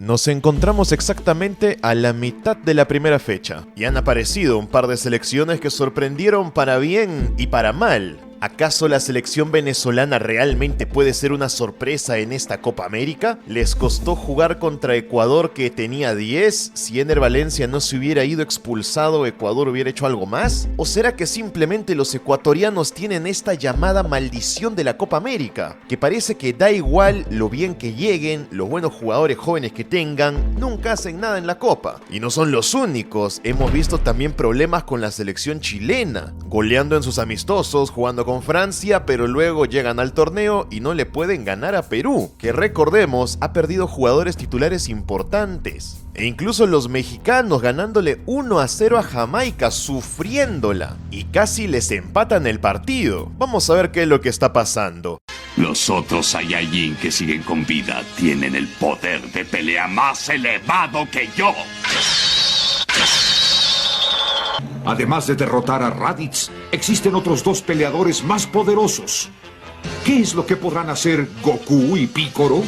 Nos encontramos exactamente a la mitad de la primera fecha y han aparecido un par de selecciones que sorprendieron para bien y para mal. ¿Acaso la selección venezolana realmente puede ser una sorpresa en esta Copa América? ¿Les costó jugar contra Ecuador que tenía 10? Si Ener Valencia no se hubiera ido expulsado, ¿Ecuador hubiera hecho algo más? ¿O será que simplemente los ecuatorianos tienen esta llamada maldición de la Copa América? Que parece que da igual lo bien que lleguen, los buenos jugadores jóvenes que tengan, nunca hacen nada en la Copa. Y no son los únicos, hemos visto también problemas con la selección chilena, goleando en sus amistosos, jugando con Francia, pero luego llegan al torneo y no le pueden ganar a Perú, que recordemos ha perdido jugadores titulares importantes. E incluso los mexicanos ganándole 1-0 a Jamaica, sufriéndola, y casi les empatan el partido. Vamos a ver qué es lo que está pasando. Los otros Saiyajin que siguen con vida tienen el poder de pelea más elevado que yo. Además de derrotar a Raditz, existen otros dos peleadores más poderosos. ¿Qué es lo que podrán hacer Goku y Piccolo?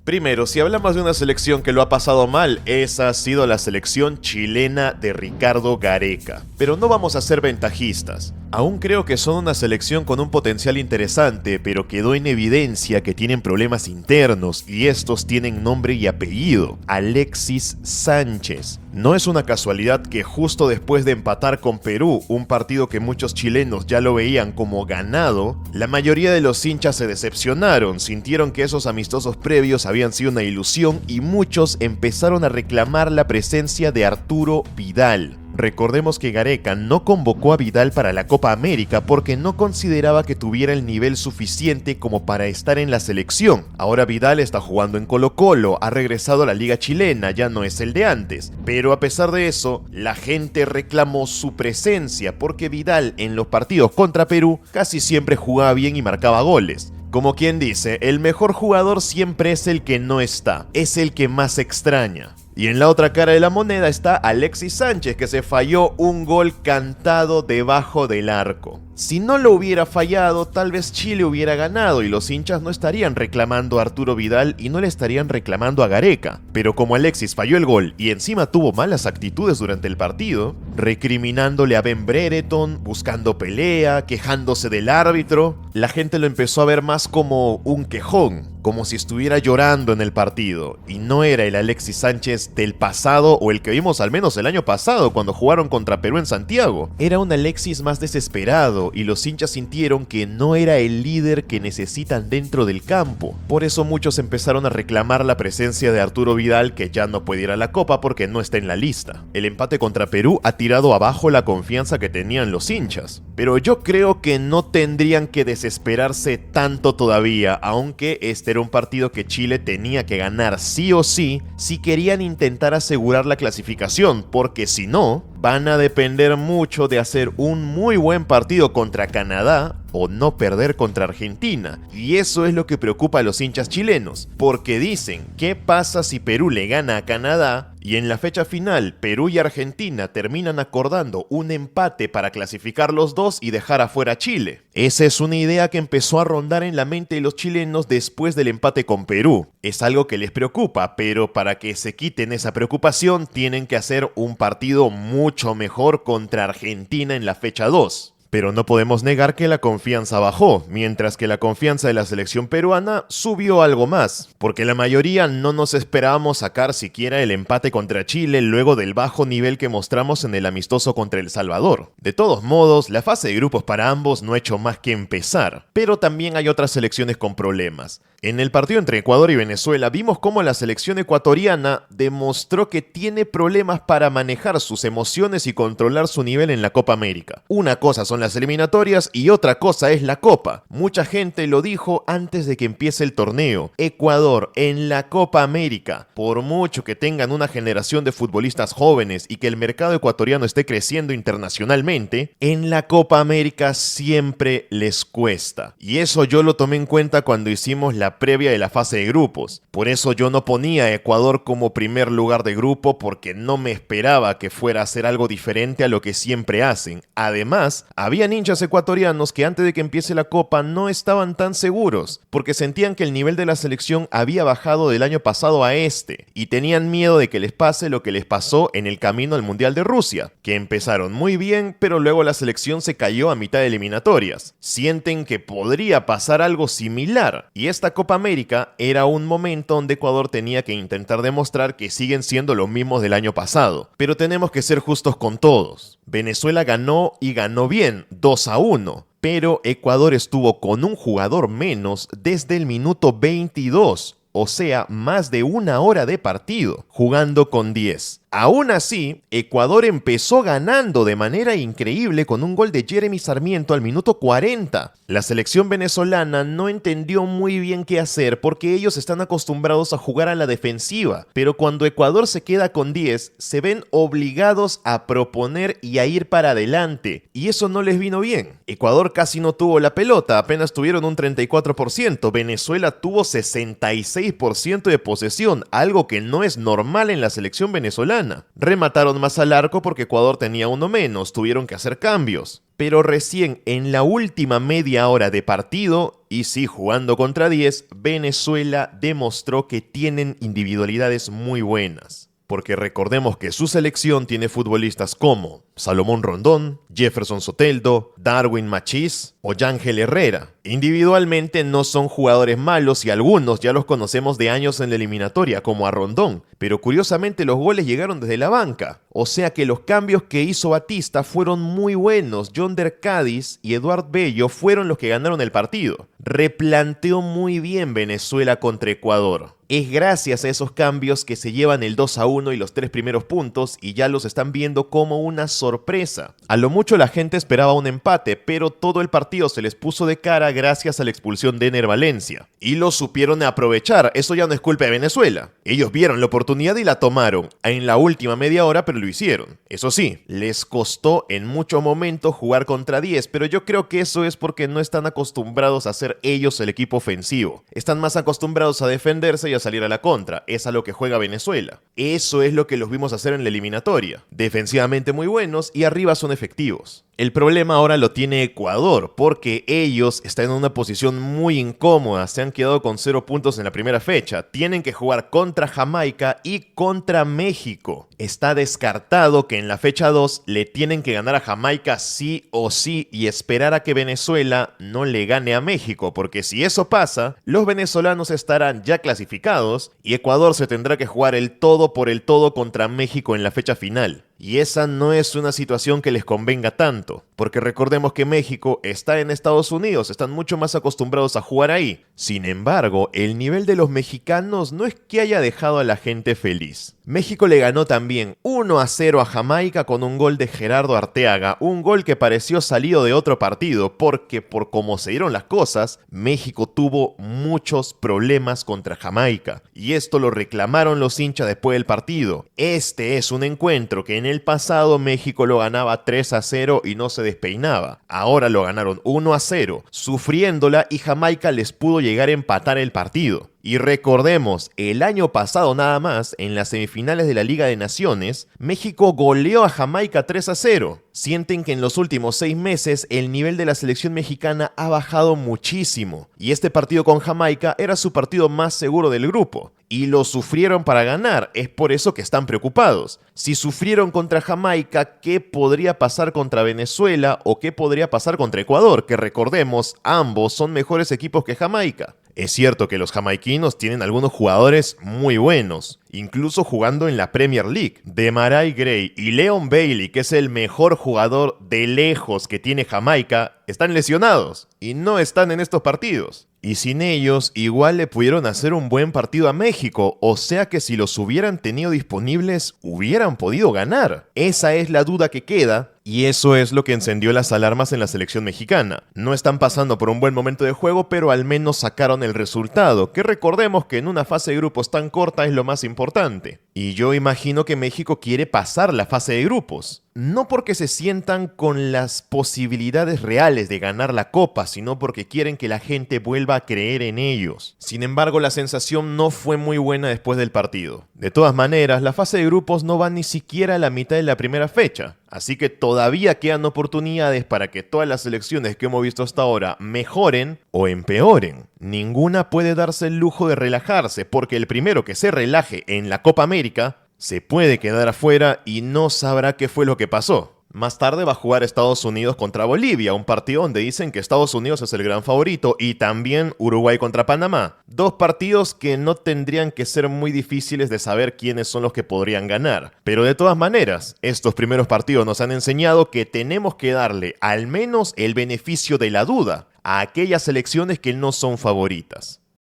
Primero, si hablamos de una selección que lo ha pasado mal, esa ha sido la selección chilena de Ricardo Gareca. Pero no vamos a ser ventajistas. Aún creo que son una selección con un potencial interesante, pero quedó en evidencia que tienen problemas internos y estos tienen nombre y apellido: Alexis Sánchez. No es una casualidad que justo después de empatar con Perú, un partido que muchos chilenos ya lo veían como ganado, la mayoría de los hinchas se decepcionaron, sintieron que esos amistosos previos habían sido una ilusión y muchos empezaron a reclamar la presencia de Arturo Vidal. Recordemos que Gareca no convocó a Vidal para la Copa América porque no consideraba que tuviera el nivel suficiente como para estar en la selección. Ahora Vidal está jugando en Colo-Colo, ha regresado a la liga chilena, ya no es el de antes. Pero a pesar de eso, la gente reclamó su presencia porque Vidal en los partidos contra Perú casi siempre jugaba bien y marcaba goles. Como quien dice, el mejor jugador siempre es el que no está, es el que más extraña. Y en la otra cara de la moneda está Alexis Sánchez, que se falló un gol cantado debajo del arco. Si no lo hubiera fallado, tal vez Chile hubiera ganado y los hinchas no estarían reclamando a Arturo Vidal y no le estarían reclamando a Gareca. Pero como Alexis falló el gol y encima tuvo malas actitudes durante el partido, recriminándole a Ben Brereton, buscando pelea, quejándose del árbitro, la gente lo empezó a ver más como un quejón, como si estuviera llorando en el partido, y no era el Alexis Sánchez del pasado o el que vimos al menos el año pasado cuando jugaron contra Perú en Santiago. Era un Alexis más desesperado y los hinchas sintieron que no era el líder que necesitan dentro del campo. Por eso muchos empezaron a reclamar la presencia de Arturo Vidal, que ya no puede ir a la Copa porque no está en la lista. El empate contra Perú ha tirado abajo la confianza que tenían los hinchas, pero yo creo que no tendrían que desesperarse tanto todavía, aunque este era un partido que Chile tenía que ganar sí o sí si querían intentar asegurar la clasificación, porque si no, van a depender mucho de hacer un muy buen partido contra Canadá o no perder contra Argentina. Y eso es lo que preocupa a los hinchas chilenos, porque dicen, ¿qué pasa si Perú le gana a Canadá y en la fecha final Perú y Argentina terminan acordando un empate para clasificar los dos y dejar afuera a Chile? Esa es una idea que empezó a rondar en la mente de los chilenos después del empate con Perú. Es algo que les preocupa, pero para que se quiten esa preocupación tienen que hacer un partido mucho mejor contra Argentina en la fecha 2. Pero no podemos negar que la confianza bajó, mientras que la confianza de la selección peruana subió algo más, porque la mayoría no nos esperábamos sacar siquiera el empate contra Chile luego del bajo nivel que mostramos en el amistoso contra El Salvador. De todos modos, la fase de grupos para ambos no ha hecho más que empezar, pero también hay otras selecciones con problemas. En el partido entre Ecuador y Venezuela vimos cómo la selección ecuatoriana demostró que tiene problemas para manejar sus emociones y controlar su nivel en la Copa América. Una cosa son las eliminatorias y otra cosa es la Copa. Mucha gente lo dijo antes de que empiece el torneo. Ecuador en la Copa América, por mucho que tengan una generación de futbolistas jóvenes y que el mercado ecuatoriano esté creciendo internacionalmente, en la Copa América siempre les cuesta. Y eso yo lo tomé en cuenta cuando hicimos la la previa de la fase de grupos. Por eso yo no ponía a Ecuador como primer lugar de grupo, porque no me esperaba que fuera a hacer algo diferente a lo que siempre hacen. Además, había hinchas ecuatorianos que antes de que empiece la Copa no estaban tan seguros, porque sentían que el nivel de la selección había bajado del año pasado a este, y tenían miedo de que les pase lo que les pasó en el camino al Mundial de Rusia, que empezaron muy bien, pero luego la selección se cayó a mitad de eliminatorias. Sienten que podría pasar algo similar, y esta Copa América era un momento donde Ecuador tenía que intentar demostrar que siguen siendo los mismos del año pasado. Pero tenemos que ser justos con todos. Venezuela ganó y ganó bien, 2-1. Pero Ecuador estuvo con un jugador menos desde el minuto 22, o sea, más de una hora de partido, jugando con 10. Aún así, Ecuador empezó ganando de manera increíble con un gol de Jeremy Sarmiento al minuto 40. La selección venezolana no entendió muy bien qué hacer porque ellos están acostumbrados a jugar a la defensiva, pero cuando Ecuador se queda con 10, se ven obligados a proponer y a ir para adelante, y eso no les vino bien. Ecuador casi no tuvo la pelota, apenas tuvieron un 34%, Venezuela tuvo 66% de posesión, algo que no es normal en la selección venezolana. Remataron más al arco porque Ecuador tenía uno menos, tuvieron que hacer cambios. Pero recién en la última media hora de partido, y sí jugando contra 10, Venezuela demostró que tienen individualidades muy buenas. Porque recordemos que su selección tiene futbolistas como Salomón Rondón, Jefferson Soteldo, Darwin Machís o Yángel Herrera. Individualmente no son jugadores malos y algunos ya los conocemos de años en la eliminatoria, como a Rondón, pero curiosamente los goles llegaron desde la banca. O sea que los cambios que hizo Batista fueron muy buenos. Yonder Cádiz y Eduard Bello fueron los que ganaron el partido. Replanteó muy bien Venezuela contra Ecuador. Es gracias a esos cambios que se llevan el 2-1 y los 3 primeros puntos y ya los están viendo como una sorpresa. A lo mucho la gente esperaba un empate, pero todo el partido se les puso de cara gracias a la expulsión de Ener Valencia. Y lo supieron aprovechar, eso ya no es culpa de Venezuela. Ellos vieron la oportunidad y la tomaron en la última media hora, pero lo hicieron. Eso sí, les costó en muchos momentos jugar contra 10, pero yo creo que eso es porque no están acostumbrados a ser ellos el equipo ofensivo. Están más acostumbrados a defenderse y a salir a la contra. Es a lo que juega Venezuela. Eso es lo que los vimos hacer en la eliminatoria. Defensivamente muy buenos y arriba son efectivos. El problema ahora lo tiene Ecuador, porque ellos están en una posición muy incómoda, se han quedado con 0 puntos en la primera fecha, tienen que jugar contra Jamaica y contra México. Está descartado que en la fecha 2 le tienen que ganar a Jamaica sí o sí y esperar a que Venezuela no le gane a México, porque si eso pasa, los venezolanos estarán ya clasificados y Ecuador se tendrá que jugar el todo por el todo contra México en la fecha final. Y esa no es una situación que les convenga tanto, porque recordemos que México está en Estados Unidos, están mucho más acostumbrados a jugar ahí. Sin embargo, el nivel de los mexicanos no es que haya dejado a la gente feliz. México le ganó también 1-0 a Jamaica con un gol de Gerardo Arteaga, un gol que pareció salido de otro partido, porque por cómo se dieron las cosas, México tuvo muchos problemas contra Jamaica, y esto lo reclamaron los hinchas después del partido. Este es un encuentro que en el pasado México lo ganaba 3-0 y no se despeinaba. Ahora lo ganaron 1-0, sufriéndola, y Jamaica les pudo llegar a empatar el partido. Y recordemos, el año pasado nada más, en las semifinales de la Liga de Naciones, México goleó a Jamaica 3-0. Sienten que en los últimos 6 meses el nivel de la selección mexicana ha bajado muchísimo. Y este partido con Jamaica era su partido más seguro del grupo. Y lo sufrieron para ganar, es por eso que están preocupados. Si sufrieron contra Jamaica, ¿qué podría pasar contra Venezuela o qué podría pasar contra Ecuador? Que recordemos, ambos son mejores equipos que Jamaica. Es cierto que los jamaiquinos tienen algunos jugadores muy buenos, incluso jugando en la Premier League. Demarai Gray y Leon Bailey, que es el mejor jugador de lejos que tiene Jamaica, están lesionados y no están en estos partidos. Y sin ellos, igual le pudieron hacer un buen partido a México, o sea que si los hubieran tenido disponibles, hubieran podido ganar. Esa es la duda que queda, y eso es lo que encendió las alarmas en la selección mexicana. No están pasando por un buen momento de juego, pero al menos sacaron el resultado, que recordemos que en una fase de grupos tan corta es lo más importante. Y yo imagino que México quiere pasar la fase de grupos. No porque se sientan con las posibilidades reales de ganar la copa, sino porque quieren que la gente vuelva a creer en ellos. Sin embargo, la sensación no fue muy buena después del partido. De todas maneras, la fase de grupos no va ni siquiera a la mitad de la primera fecha. Así que todavía quedan oportunidades para que todas las selecciones que hemos visto hasta ahora mejoren o empeoren. Ninguna puede darse el lujo de relajarse, porque el primero que se relaje en la Copa América se puede quedar afuera y no sabrá qué fue lo que pasó. Más tarde va a jugar Estados Unidos contra Bolivia, un partido donde dicen que Estados Unidos es el gran favorito, y también Uruguay contra Panamá. Dos partidos que no tendrían que ser muy difíciles de saber quiénes son los que podrían ganar. Pero de todas maneras, estos primeros partidos nos han enseñado que tenemos que darle al menos el beneficio de la duda a aquellas selecciones que no son favoritas.